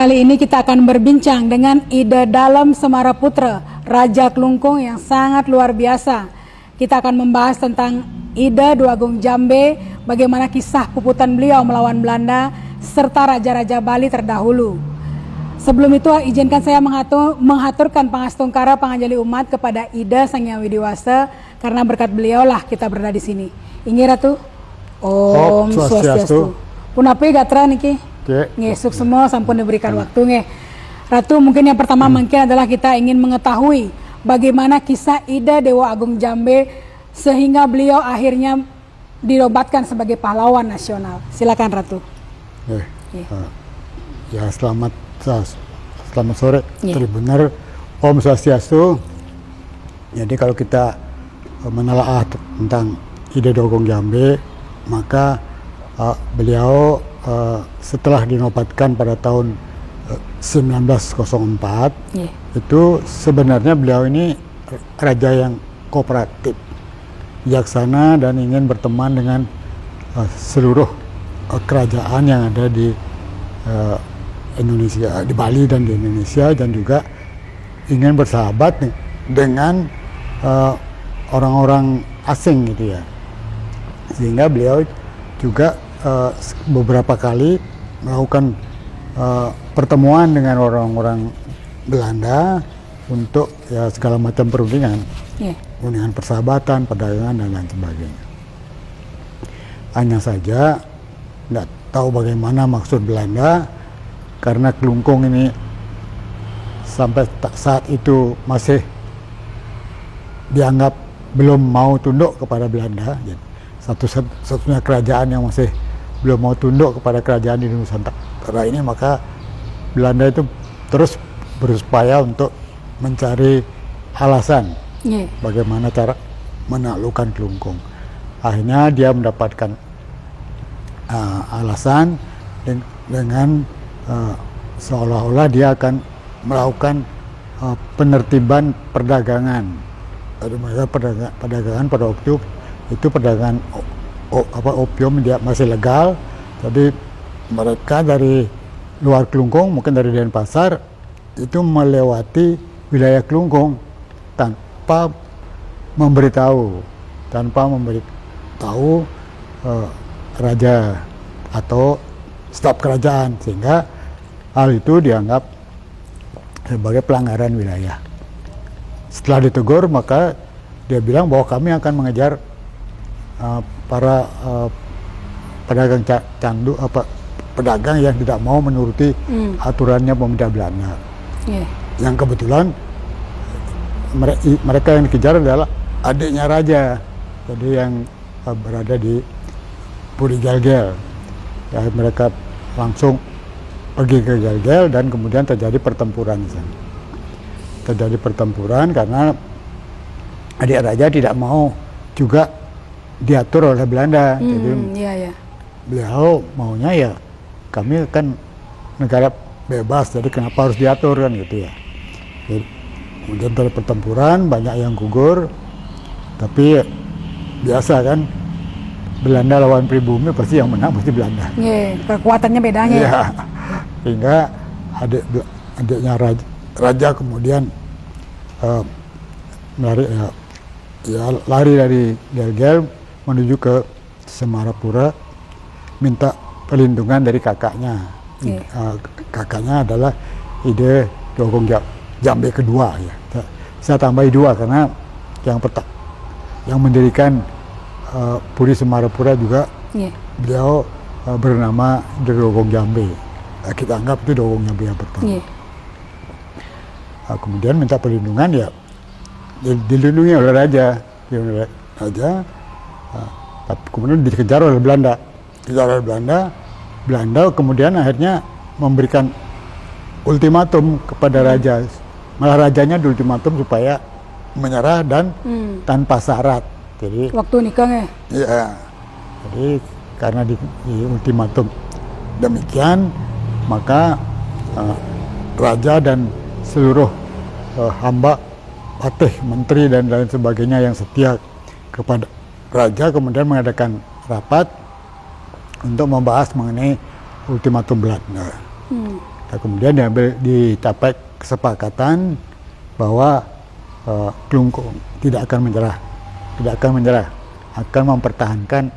Kali ini kita akan berbincang dengan Ida Dalem Semaraputra, Raja Klungkung yang sangat luar biasa. Kita akan membahas tentang Ida Dua Agung Jambe, bagaimana kisah puputan beliau melawan Belanda, serta raja-raja Bali terdahulu. Sebelum itu izinkan saya menghaturkan pangastungkara panganjali umat kepada Ida Sang Hyang Widiwasa, karena berkat beliau lah kita berada di sini. Ingi Ratu. Om Swastiastu. Punapi gatra niki. Ngesuk semua sampun diberikan waktu nge. Ratu, mungkin yang pertama mungkin adalah kita ingin mengetahui bagaimana kisah Ida Dewa Agung Jambe sehingga beliau akhirnya dinobatkan sebagai pahlawan nasional. Silakan Ratu. Ya, selamat sore. Benar, Om Swastiastu. Jadi kalau kita menelaah tentang Ida Dua Agung Jambe, maka beliau setelah dinobatkan pada tahun 1904, itu sebenarnya beliau ini raja yang kooperatif, bijaksana, dan ingin berteman dengan seluruh kerajaan yang ada di Indonesia, di Bali dan di Indonesia, dan juga ingin bersahabat dengan orang-orang asing gitu ya. Sehingga beliau juga beberapa kali melakukan pertemuan dengan orang-orang Belanda untuk ya segala macam perundingan, perundingan persahabatan, perdagangan, dan lain sebagainya. Hanya saja nggak tahu bagaimana maksud Belanda, karena Klungkung ini sampai saat itu masih dianggap belum mau tunduk kepada Belanda. Satu-satunya kerajaan yang masih belum mau tunduk kepada kerajaan di Nusantara ini, maka Belanda itu terus berupaya untuk mencari alasan bagaimana cara menaklukkan Klungkung. Akhirnya dia mendapatkan alasan dengan seolah-olah dia akan melakukan penertiban perdagangan. Perdagangan pada waktu itu perdagangan opium dia masih legal, jadi mereka dari luar Klungkung, mungkin dari Denpasar, itu melewati wilayah Klungkung tanpa memberitahu raja atau staf kerajaan, sehingga hal itu dianggap sebagai pelanggaran wilayah. Setelah ditegur, maka dia bilang bahwa kami akan mengejar para pedagang candu, pedagang yang tidak mau menuruti aturannya pemerintah Belanda. Yang kebetulan mereka yang dikejar adalah adiknya raja, jadi yang berada di Puri Gelgel. Ya, mereka langsung pergi ke Gelgel dan kemudian terjadi pertempuran di sana. Terjadi pertempuran karena adik raja tidak mau juga diatur oleh Belanda. Jadi beliau maunya ya kami kan negara bebas, jadi kenapa harus diatur kan gitu ya. Jadi, kemudian dari pertempuran banyak yang gugur, tapi biasa kan, Belanda lawan pribumi pasti yang menang pasti Belanda. Kekuatannya bedanya. Ya, sehingga adiknya raja kemudian lari dari Gelgel menuju ke Semarapura, minta perlindungan dari kakaknya. Kakaknya adalah Ida Dua Agung Jambe kedua ya. Saya tambahi dua karena yang mendirikan Puri Semarapura juga beliau bernama Ida Dua Agung Jambe. Kita anggap itu Dua Agung Jambe yang pertama. Kemudian minta perlindungan, ya dilindungi oleh raja. Tapi kemudian dikejar oleh Belanda. Belanda kemudian akhirnya memberikan ultimatum kepada raja. Malah rajanya diultimatum supaya menyerah dan tanpa syarat. Jadi waktu nikahnya. Ya. Jadi karena di ultimatum demikian, maka raja dan seluruh hamba, patih, menteri, dan lain sebagainya yang setia kepada raja kemudian mengadakan rapat untuk membahas mengenai ultimatum Belanda. Dan kemudian dicapai kesepakatan bahwa Klungkung tidak akan menyerah, akan mempertahankan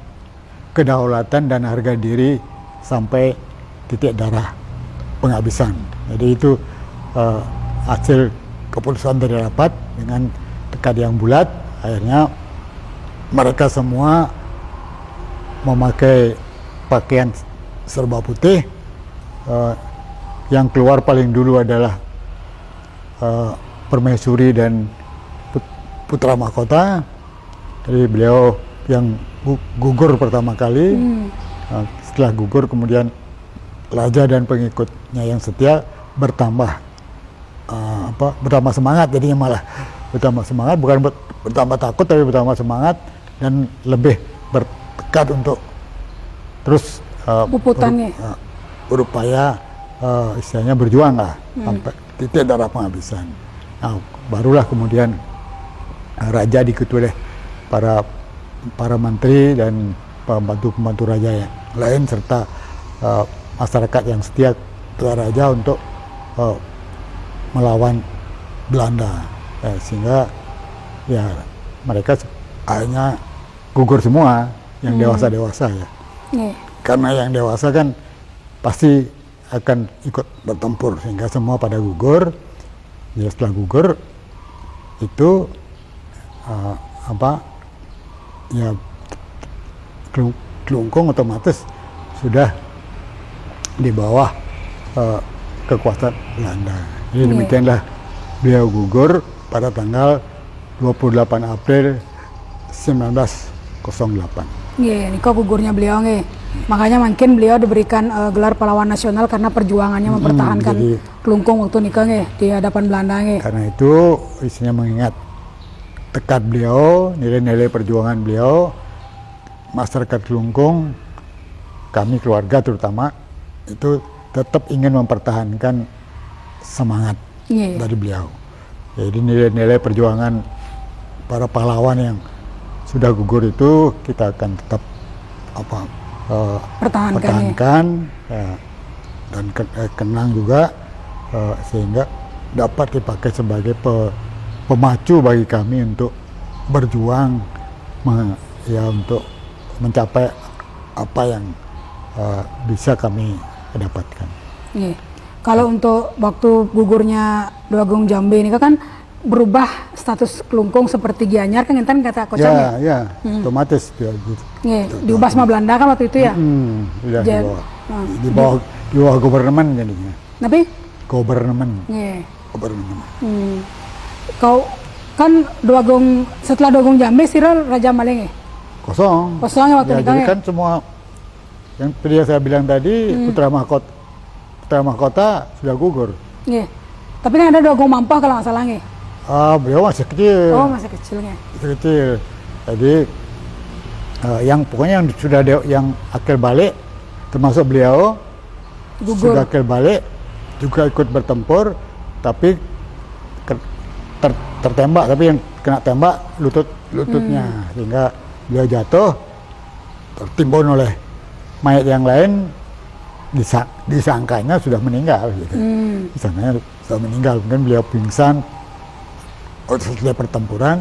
kedaulatan dan harga diri sampai titik darah penghabisan. Jadi itu hasil keputusan dari rapat dengan tekad yang bulat. Akhirnya mereka semua memakai pakaian serba putih. Yang keluar paling dulu adalah Permaisuri dan Putra Mahkota. Jadi beliau yang gugur pertama kali. Setelah gugur kemudian raja dan pengikutnya yang setia bertambah semangat, jadinya malah bertambah semangat, bukan bertambah takut tapi bertambah semangat dan lebih bertekad untuk terus berupaya istilahnya berjuang lah sampai titik darah penghabisan. Nah, barulah kemudian raja diikuti oleh para menteri dan pembantu raja yang lain serta masyarakat yang setia kepada raja untuk melawan Belanda, sehingga ya mereka akhirnya gugur semua yang dewasa ya. Karena yang dewasa kan pasti akan ikut bertempur, sehingga semua pada gugur. Ya, setelah gugur itu ya Klungkung otomatis sudah di bawah kekuasaan Belanda. Jadi demikianlah beliau gugur pada tanggal 28 April 1908. Ini kok gugurnya beliau nih. Makanya mungkin beliau diberikan gelar pahlawan nasional karena perjuangannya mempertahankan Klungkung waktu nikah nih di hadapan Belanda nih. Karena itu isinya mengingat tekad beliau, nilai-nilai perjuangan beliau, masyarakat Klungkung, kami keluarga terutama itu tetap ingin mempertahankan semangat dari beliau. Jadi nilai-nilai perjuangan para pahlawan yang sudah gugur itu kita akan tetap pertahankan ya, dan kenang juga sehingga dapat dipakai sebagai pemacu bagi kami untuk berjuang untuk mencapai apa yang bisa kami dapatkan. Kalau untuk waktu gugurnya Dua Agung Jambe ini kan berubah status Klungkung seperti Gianyar kan enten kata Kocang ya? Otomatis dia gitu. Diubah sama Belanda kan waktu itu ya? Di bawah government jadinya. Tapi? Government. Kau kan setelah Dua Agung Jambe Sirel Raja Maleng Kosong ya waktu itu jadi kan semua yang tadi saya bilang tadi Putra Mahkota sudah gugur. Tapi kan ada Dua Agung Mampah kalau nggak salah beliau masih kecil. Oh, masih kecilnya. Masih kecil. Jadi yang pokoknya yang sudah yang akhir balik termasuk beliau gugur. Sudah akhir balik juga ikut bertempur tapi tertembak, tapi yang kena tembak lututnya sehingga beliau jatuh tertimbun oleh mayat yang lain, disangkanya sudah meninggal gitu. Disangkanya sudah meninggal, kemudian beliau pingsan setelah pertempuran.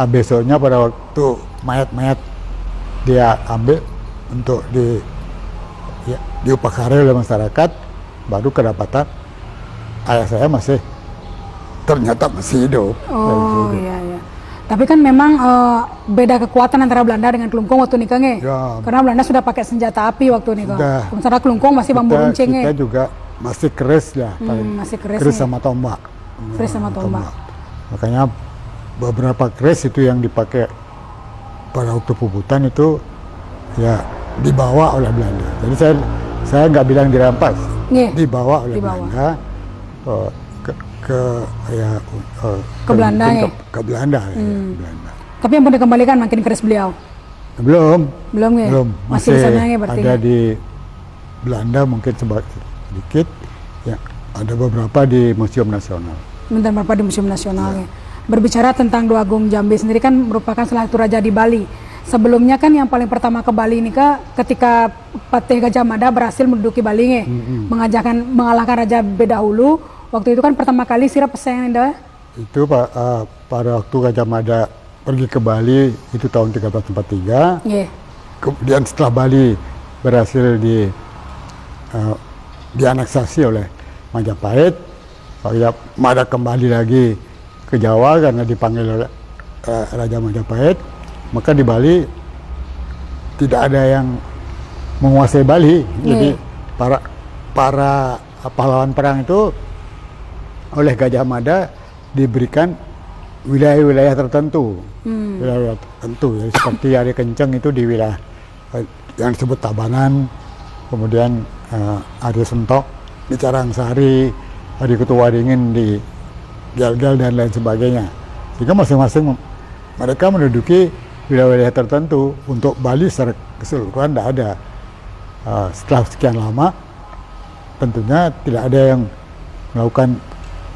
Besoknya pada waktu mayat-mayat dia ambil untuk diupacara oleh masyarakat, baru kedapatan ayah saya ternyata masih hidup. Iya. Tapi kan memang beda kekuatan antara Belanda dengan Klungkung waktu nikah karena Belanda sudah pakai senjata api waktu nikah. Sementara Klungkung masih bambu runcing kita juga masih keris ya, masih keris sama tombak. Keris sama tombak. Makanya beberapa keris itu yang dipakai pada waktu puputan itu ya dibawa oleh Belanda. Jadi saya nggak bilang dirampas, dibawa oleh Belanda ke Belanda ya. Ke Belanda. Tapi yang pun dikembalikan makin keris beliau. Belum. Masih di sana berarti. Ada di Belanda mungkin sedikit. Ya, ada beberapa di Museum Nasional. Berbicara tentang Dua Agung Jambe sendiri kan merupakan salah satu raja di Bali. sebelumnya kan yang paling pertama ke Bali ini ketika Patih Gajah Mada berhasil menduduki Bali mengalahkan Raja Bedahulu. Waktu itu kan pertama kali sirap pesaing dah. Itu pada waktu Gajah Mada pergi ke Bali itu tahun 1343. Kemudian setelah Bali berhasil dianeksasi oleh Majapahit, Gajah Mada kembali lagi ke Jawa karena dipanggil oleh Raja Majapahit. Maka di Bali tidak ada yang menguasai Bali. Jadi para pahlawan perang itu oleh Gajah Mada diberikan wilayah-wilayah tertentu, wilayah tertentu. Jadi seperti Ari Kenceng itu di wilayah yang disebut Tabanan, kemudian Ari Sentok di Carangsari, Ari Ketuwaringin di Gelgel dan lain sebagainya. Sehingga masing-masing mereka menduduki wilayah-wilayah tertentu. Untuk Bali secara keseluruhan tidak ada. Setelah sekian lama, tentunya tidak ada yang melakukan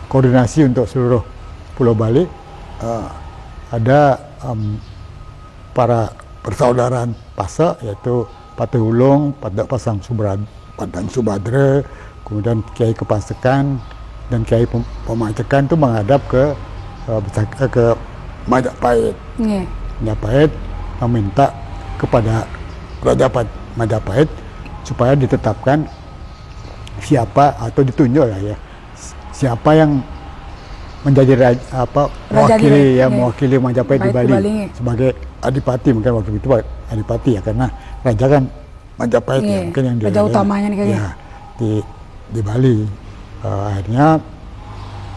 koordinasi untuk seluruh Pulau Bali. Ada para persaudaraan Pasak, yaitu Patih Ulung, Pasang Padang Subadra, kemudian Kiai Kepasekan dan Kiai Pemacekan itu menghadap ke Majapahit. Majapahit meminta kepada Raja Majapahit supaya ditetapkan siapa atau ditunjuk siapa yang menjadi mewakili Majapahit di Bali sebagai adipati. Mungkin waktu itu adipati ya, karena raja kan Majapahit ya, mungkin yang raja utamanya nih kayaknya. Di Bali. Akhirnya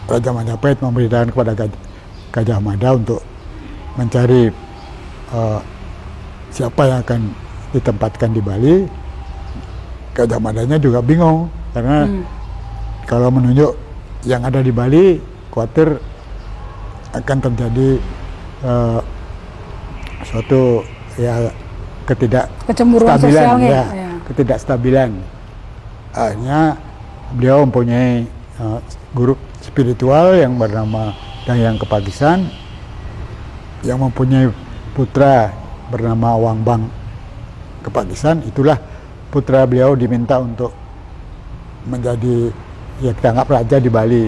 Raja Majapahit memberitakan kepada Gajah Mada untuk mencari siapa yang akan ditempatkan di Bali. Gajah Madanya juga bingung karena kalau menunjuk yang ada di Bali, khawatir akan terjadi suatu ketidakstabilan, ketidakstabilan. Akhirnya beliau mempunyai guru spiritual yang bernama Dayang Kepagisan, yang mempunyai putra bernama Wangbang Kepagisan. Itulah putra beliau diminta untuk menjadi kita anggap raja di Bali.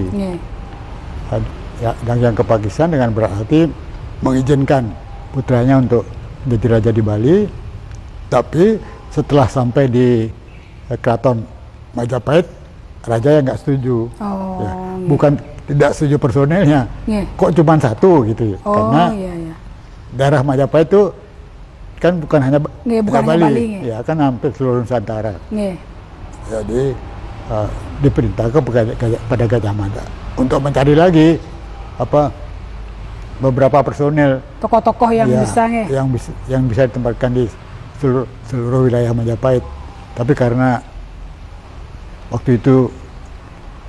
Dayang Kepagisan dengan berarti mengizinkan putranya untuk menjadi raja di Bali. Tapi setelah sampai di keraton Majapahit, raja yang nggak setuju. Bukan tidak setuju personelnya, kok cuma satu gitu. Karena daerah Majapahit itu kan bukan hanya Bali, ya kan hampir seluruh Nusantara. Jadi diperintahkan pada Gajah Mada untuk mencari lagi beberapa personel tokoh-tokoh yang bisa ditempatkan di seluruh wilayah Majapahit. Tapi karena waktu itu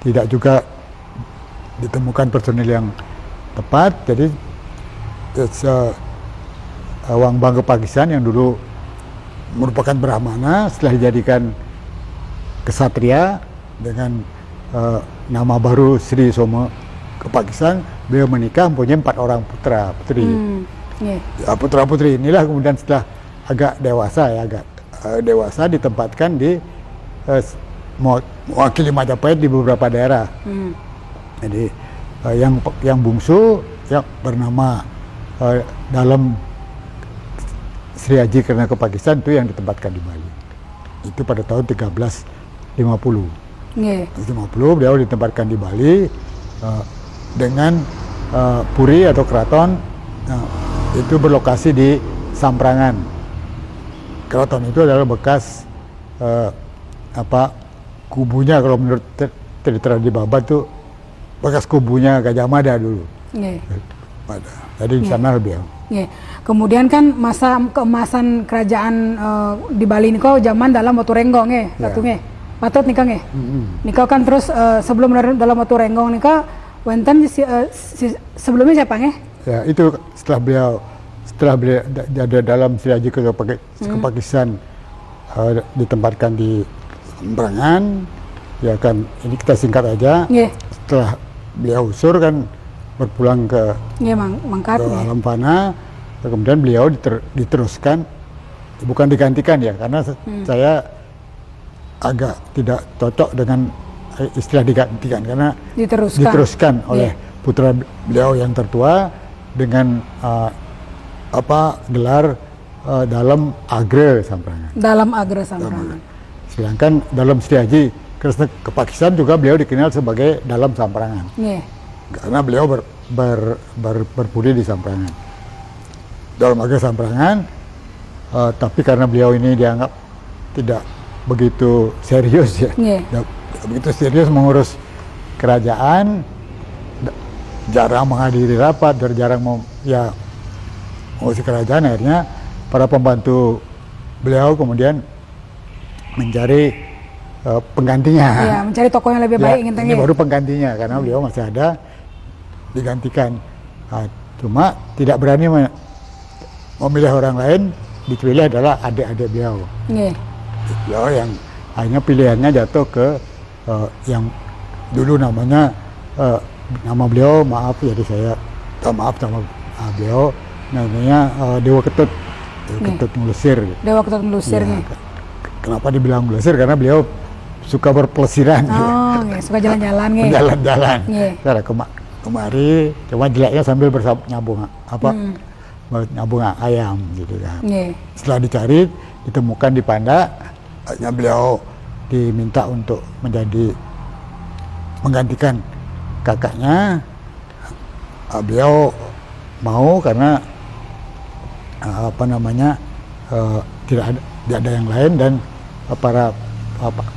tidak juga ditemukan personil yang tepat, jadi Wangbang Kepagisan yang dulu merupakan Brahmana setelah dijadikan kesatria dengan nama baru Sri Soma Kepagisan, beliau menikah mempunyai 4 orang putra putri. Putra putri inilah kemudian setelah agak dewasa ditempatkan di mewakili Majapahit di beberapa daerah. Jadi yang bungsu yang bernama dalam Sri Aji Karna Kepagisan itu yang ditempatkan di Bali. Itu pada tahun 1350. 50 beliau ditempatkan di Bali dengan puri atau keraton itu berlokasi di Samprangan. Keraton itu adalah bekas kubunya, kalau menurut cerita di Babat tuh bekas kubunya Gajah Mada dulu. Jadi di sana beliau. Kemudian kan masa keemasan kerajaan di Bali ini kok zaman dalam Watu Renggong patut nikah nikah kan terus sebelum dalam Watu Renggong nikah wenten sebelumnya siapa ya itu setelah beliau ada dalam Sri Aji Kepagisan ditempatkan di Samprangan, ya kan, ini kita singkat aja. Setelah beliau usur kan berpulang ke Mangkat, alam fana, kemudian beliau diteruskan, bukan digantikan ya, karena saya agak tidak cocok dengan istilah digantikan, karena diteruskan oleh putra beliau yang tertua dengan gelar dalam Agre Samprangan. Dalam Agre Samprangan. Sedangkan dalam Setiaji Kresna Kepakishan juga beliau dikenal sebagai dalam Samprangan. Karena beliau berpuri di Samprangan. Dalam Agre Samprangan, tapi karena beliau ini dianggap tidak begitu serius ya. Tidak begitu serius mengurus kerajaan, jarang menghadiri rapat, jarang mengurus kerajaan, akhirnya para pembantu beliau kemudian mencari penggantinya. Ya, mencari tokoh yang lebih baik. Ini baru penggantinya karena beliau masih ada, digantikan. Cuma tidak berani memilih orang lain, dipilih adalah adik-adik beliau. Beliau yang akhirnya pilihannya jatuh ke yang dulu namanya nama beliau, maaf jadi saya maaf sama beliau, namanya Dewa Ketut. Ketut Ngelesir. Dewa Ketut Ngelesir. Kenapa dibilang Ngelesir? Karena beliau suka berpelesiran. Suka jalan-jalan. Jalan-jalan. Kemari, cuma jeleknya sambil nyambung nyambung ayam gitu kan. Setelah dicari, ditemukan di Panda, akhirnya beliau diminta untuk menggantikan kakaknya. Beliau mau karena tidak ada yang lain, dan para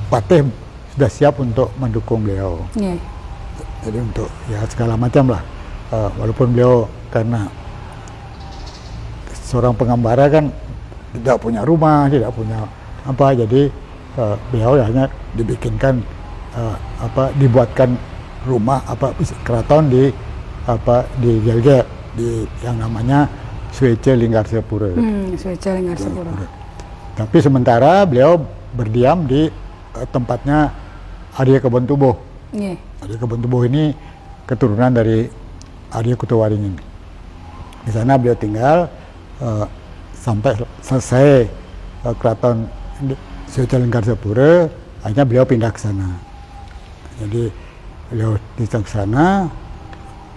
patih sudah siap untuk mendukung beliau. Jadi untuk segala macam lah, walaupun beliau karena seorang pengembara kan tidak punya rumah, tidak punya jadi beliau hanya dibuatkan rumah keraton di Gelgel, di yang namanya Swece Linggarsepura. Swece Linggarsepura. Tapi sementara beliau berdiam di tempatnya Arya Kebon Tubuh. Arya Kebon Tubuh ini keturunan dari Arya Kutuwaringin. Di sana beliau tinggal sampai selesai keraton Swece Linggarsepura, akhirnya beliau pindah ke sana. Jadi beliau di sana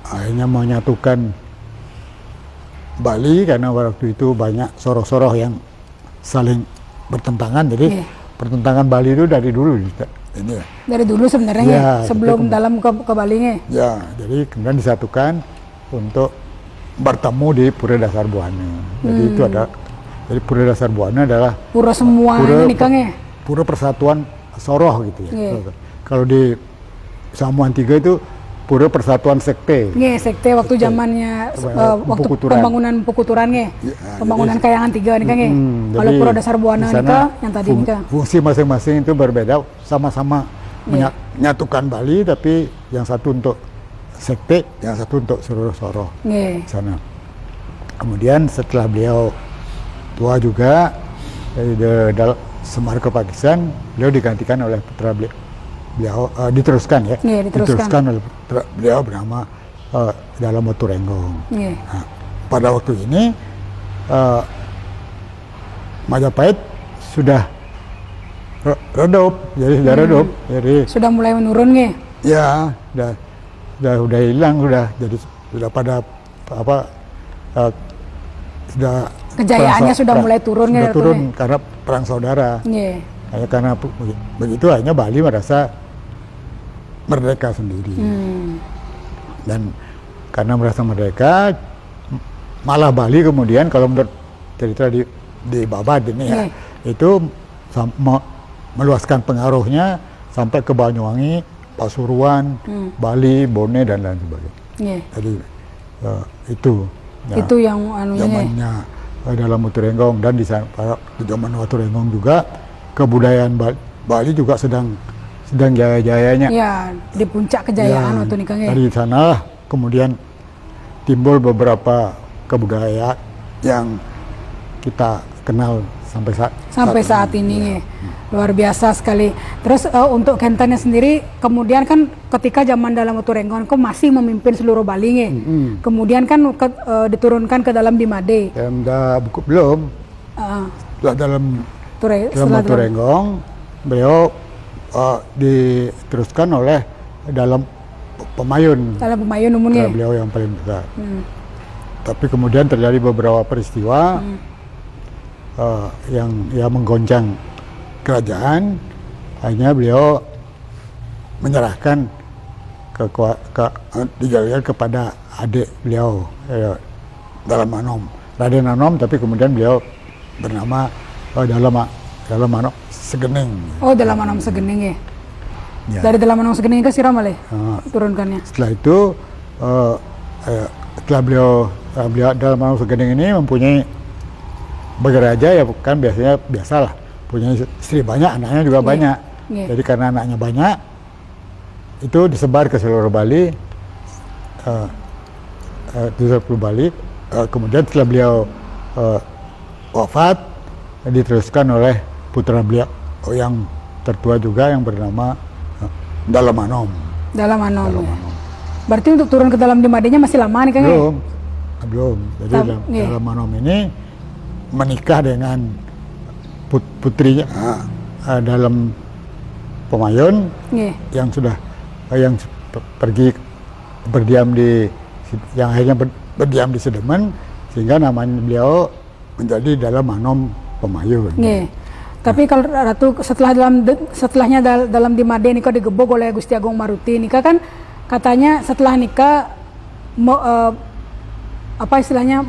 akhirnya menyatukan Bali, karena waktu itu banyak soroh-soroh yang saling bertentangan. Jadi pertentangan Bali itu dari dulu. Dari dulu sebenarnya, sebelum dalam ke Bali. Jadi kemudian disatukan untuk bertemu di Pura Dasar Buana. Jadi itu jadi Pura Dasar Buana adalah pura semua ini Kang. Pura persatuan soroh gitu ya. Kalau di Samuan III itu Pura Persatuan Sekte. Sekte waktu zamannya waktu pembangunan Pukuturan pembangunan Kayangan 3 nih Kang. Kalau Pura Dasar Buana yang tadi fungsi masing-masing itu berbeda, sama-sama menyatukan Bali, tapi yang satu untuk sekte, yang satu untuk seluruh soroh sana. Kemudian setelah beliau tua juga dari Semar Kepakishan, beliau digantikan oleh putra beliau, diteruskan oleh putra beliau bernama Dalam Moturenggong. Nah, pada waktu ini Majapahit sudah redup, jadi sudah mulai menurun ya, sudah hilang, sudah pada sudah kejayaannya sudah mulai turun karena perang saudara. Karena begitu akhirnya Bali merasa merdeka sendiri. Dan karena merasa merdeka, malah Bali kemudian kalau menurut cerita di Babad ini itu meluaskan pengaruhnya sampai ke Banyuwangi, Pasuruan, Bali, Bone dan lain sebagainya. Jadi itu yang zamannya Dalam Moturenggong, dan di zaman Moturenggong juga kebudayaan Bali juga sedang jaya-jayanya. Di puncak kejayaan waktu nikah. Dari sana kemudian timbul beberapa kebudayaan yang kita kenal sampai saat ini. Luar biasa sekali. Terus untuk Kentannya sendiri, kemudian kan ketika zaman dalam Turenggon kok masih memimpin seluruh Bali. Kemudian kan diturunkan ke dalam Dimade. Buku belum. Dalam Turenggong, beliau diteruskan oleh dalam Pemayun. Dalam Pemayun umumnya. Beliau yang paling besar. Tapi kemudian terjadi beberapa peristiwa yang menggoncang kerajaan, akhirnya beliau menyerahkan dijalurkan kepada adik beliau dalam Anom, Raden Anom, tapi kemudian beliau bernama dalam Anom Segening. Oh, dalam Anom Segening ya. Dari dalam Anom Segening ke Siram malih turunkannya. Setelah itu setelah beliau dalam Anom Segening ini mempunyai sebagai raja ya kan biasalah punya istri banyak, anaknya juga banyak. Jadi karena anaknya banyak, itu disebar ke seluruh Bali. Kemudian setelah beliau wafat, diteruskan oleh putra beliau yang tertua juga yang bernama Dalam Anom. Dalam Anom. Berarti untuk turun ke dalam Dimadenya masih lama nih Kang? Belum. Jadi Dalam Anom ini menikah dengan putrinya dalam Pemayun yang pergi berdiam yang akhirnya berdiam di Sedemen, sehingga namanya beliau menjadi Dalam Anom Pemayun. Tapi kalau Ratu setelahnya dalam Dimade nikah digebok oleh Gusti Agung Maruti, nikah kan katanya setelah nikah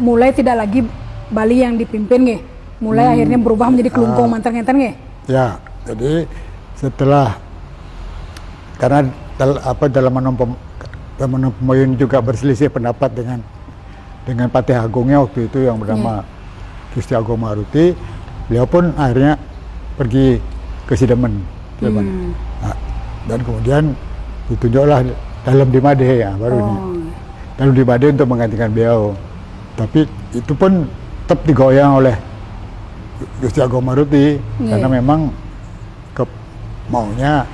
mulai tidak lagi Bali yang dipimpin mulai akhirnya berubah menjadi Kelungkung mantan-mantan Ya, jadi setelah karena Dalam Anom Pemayun juga berselisih pendapat dengan Patih Agungnya waktu itu yang bernama Gusti Agung Maruti, beliau pun akhirnya pergi ke Sidemen. Dan kemudian ditunjuklah Dalam Dimade Dalam Dimade untuk menggantikan beliau. Tapi itu pun tetap digoyang oleh Gusti Agung Maruti karena memang maunya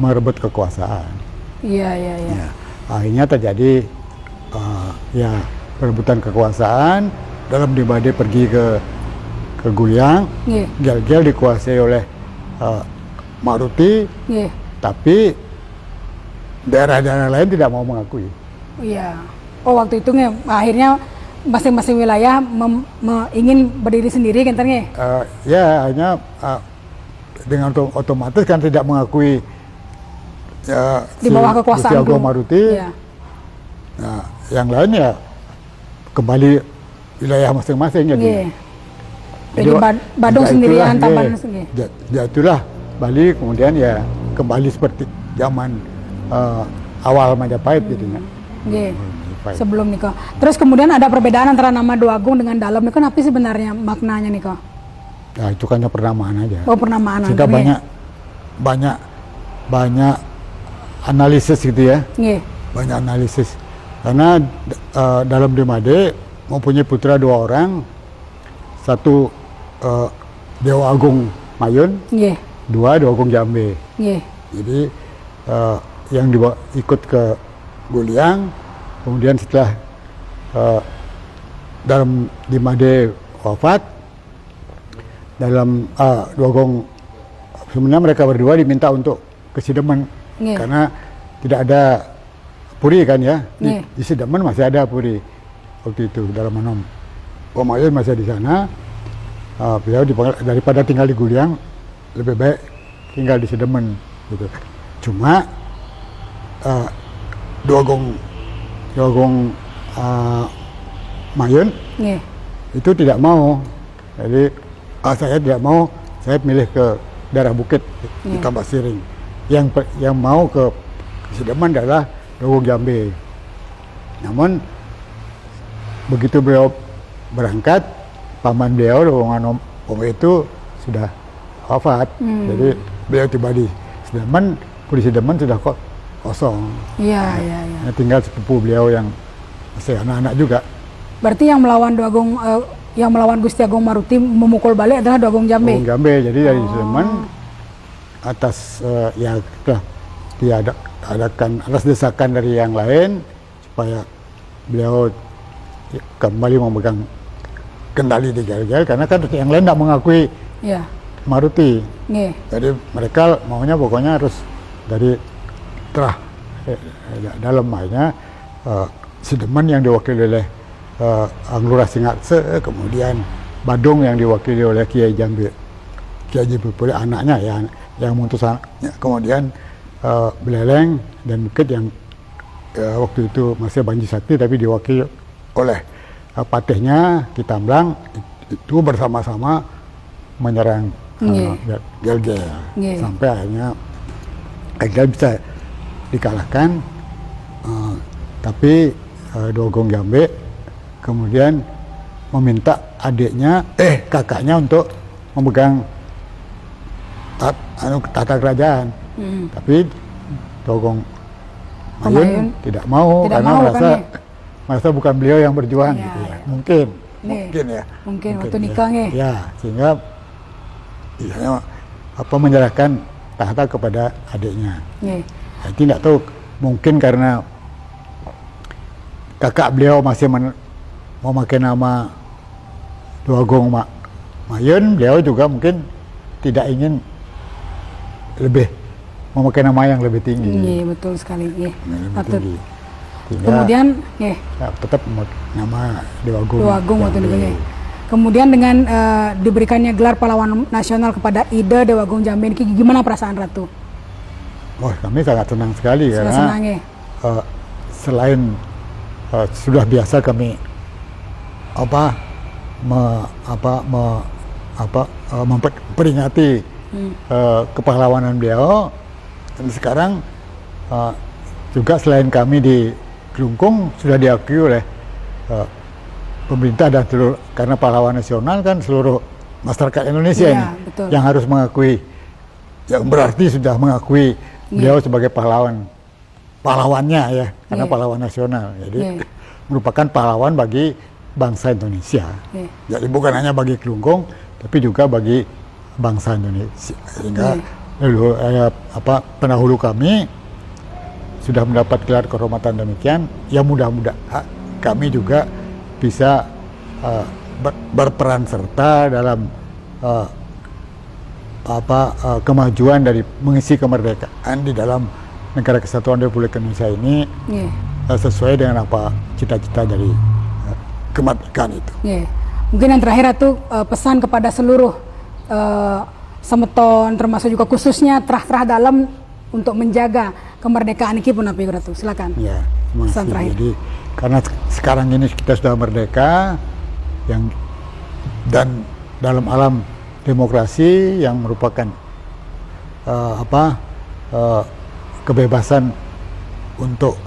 merebut kekuasaan. Akhirnya terjadi perebutan kekuasaan. Dalam Dimade pergi ke Guliang, Gel-Gel dikuasai oleh Maruti, tapi daerah-daerah lain tidak mau mengakui. Waktu itu akhirnya masing-masing wilayah ingin berdiri sendiri kan hanya dengan otomatis kan tidak mengakui di bawah kekuasaan Gusti Agung Maruti. Nah, yang lain ya kembali wilayah masing-masing jadi Badung sendirian, Tabanan sendiri. Jatuhlah Bali kemudian ya kembali seperti zaman awal Majapahit jadinya. Sebelum nikah. Terus kemudian ada perbedaan antara nama Dua Agung dengan Dalam itu apa sih sebenarnya maknanya nikah? Nah, itu kan penamaan aja. Penamaan. Sehingga banyak analisis gitu ya. Banyak analisis. Karena Dalam Dimade mempunyai putra 2 orang. Satu Dewa Agung Mayun, 2 Dewa Agung Jambe. Jadi yang ikut ke Guliang. Kemudian setelah Dalam Dimade wafat, Dua Agung sebenarnya mereka berdua diminta untuk ke Sidemen karena tidak ada puri kan ya. Di Sidemen masih ada puri waktu itu. Dalam Anom Pemayun masih di sana. Beliau daripada tinggal di Guliang lebih baik tinggal di Sidemen gitu. Cuma Dua Agung Mayun itu tidak mau. Jadi saya tidak mau, saya pilih ke daerah bukit di Tambak Siring. Yang mau ke Sidemen adalah Dua Agung Jambe. Namun begitu beliau berangkat, paman beliau Dua Agung Anom itu sudah wafat. Jadi beliau tiba di Sidemen, di Sidemen sudah kosong. Tinggal sepupu beliau yang masih anak-anak juga. Berarti yang melawan Dua Agung yang melawan Gusti Agung Maruti memukul balik adalah Dua Agung Jambe. Agung Jambe. Jadi dari Sleman atas ya telah diadakan atas desakan dari yang lain supaya beliau kembali memegang kendali di Gelgel, karena kan yang lain tidak mengakui Ya. Maruti. Nggih. Jadi mereka maunya pokoknya harus dari terah dalam mainnya Sideman yang diwakili oleh Anglura Singatse, kemudian Badung yang diwakili oleh Kiai Jambe, Kiai Jambe Pule anaknya ya, yang mengutus anaknya, kemudian Beleleng dan Bukit yang waktu itu masih Banji Sakti tapi diwakili oleh patihnya Kitamblang, itu bersama-sama menyerang Gelgel sampai akhirnya Gelgel bisa dikalahkan, tapi Dua Agung Jambe kemudian meminta kakaknya untuk memegang tata kerajaan, tapi Dua Agung Mayun tidak mau karena merasa bukan beliau yang berjuang gitu ya. Mungkin waktu nikah ya, sehingga menyerahkan tahta kepada adiknya. Jadi tidak tahu, mungkin karena kakak beliau masih memakai nama Dua Agung Mayun, beliau juga mungkin tidak ingin lebih memakai nama yang lebih tinggi. Betul sekali. Tinggi. Kemudian tetap nama Dua Agung. Kemudian dengan diberikannya gelar pahlawan nasional kepada Ida Dua Agung Jambe, gimana perasaan Ratu? Wah, kami sangat senang sekali karena senang, selain sudah biasa kami memperingati kepahlawanan beliau, dan sekarang juga selain kami di Kelungkung sudah diakui oleh pemerintah dan seluruh, karena pahlawan nasional kan seluruh masyarakat Indonesia ini betul. Yang harus mengakui, yang berarti sudah mengakui beliau sebagai pahlawannya ya, karena pahlawan nasional, jadi merupakan pahlawan bagi bangsa Indonesia. Jadi bukan hanya bagi Kelungkung, tapi juga bagi bangsa Indonesia. Sehingga pendahulu kami sudah mendapat gelar kehormatan demikian, ya mudah-mudahan kami juga bisa berperan serta dalam kemajuan dari mengisi kemerdekaan di dalam Negara Kesatuan Republik Indonesia ini sesuai dengan apa cita-cita dari kemerdekaan itu. Mungkin yang terakhir itu pesan kepada seluruh semeton, termasuk juga khususnya terah-terah dalam untuk menjaga kemerdekaan ini pun apa Ratu? Silakan. Ya, pesan terakhir. Jadi karena sekarang ini kita sudah merdeka, dan dalam alam demokrasi yang merupakan kebebasan untuk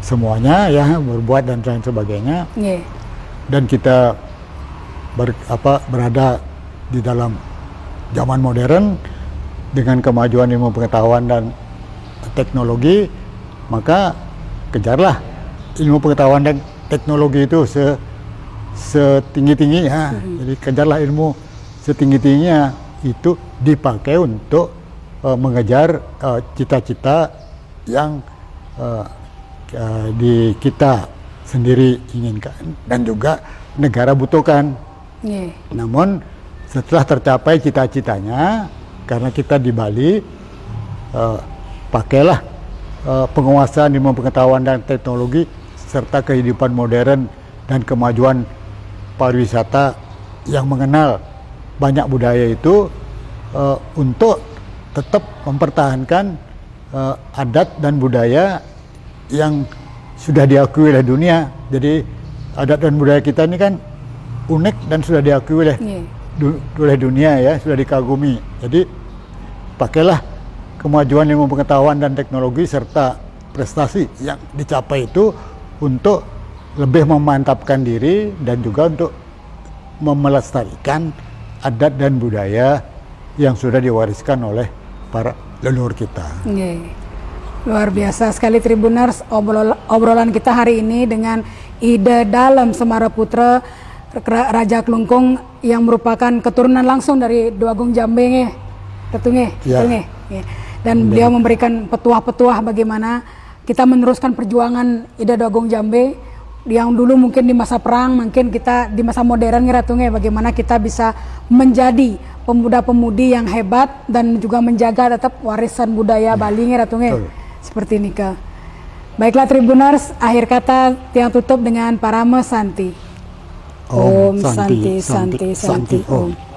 semuanya ya, berbuat dan lain sebagainya. Dan kita berada di dalam zaman modern dengan kemajuan ilmu pengetahuan dan teknologi, maka kejarlah ilmu pengetahuan dan teknologi itu setinggi-tingginya. Jadi kejarlah ilmu setinggi-tingginya, itu dipakai untuk mengejar cita-cita yang kita sendiri inginkan dan juga negara butuhkan. Namun setelah tercapai cita-citanya, karena kita di Bali, pakailah penguasaan ilmu pengetahuan dan teknologi serta kehidupan modern dan kemajuan pariwisata yang mengenal banyak budaya itu untuk tetap mempertahankan adat dan budaya yang sudah diakui oleh dunia. Jadi adat dan budaya kita ini kan unik dan sudah diakui oleh dunia ya, sudah dikagumi. Jadi pakailah kemajuan ilmu pengetahuan dan teknologi serta prestasi yang dicapai itu untuk lebih memantapkan diri dan juga untuk melestarikan adat dan budaya yang sudah diwariskan oleh para leluhur kita. Luar biasa sekali Tribuners obrolan kita hari ini dengan Ida Dalem Semaraputra, Raja Klungkung yang merupakan keturunan langsung dari Dua Agung Jambe nge. Ratu nge, Ya. betul nge? Ya. Dan beliau memberikan petuah-petuah bagaimana kita meneruskan perjuangan Ida Dua Agung Jambe yang dulu mungkin di masa perang, mungkin kita di masa modern nge, Ratu nge, bagaimana kita bisa menjadi pemuda-pemudi yang hebat dan juga menjaga tetap warisan budaya Bali nge, Ratu nge. Betul. Seperti ini ke. Baiklah Tribuners, akhir kata yang tutup dengan Parame Santi. Om Santi Santi Santi Om.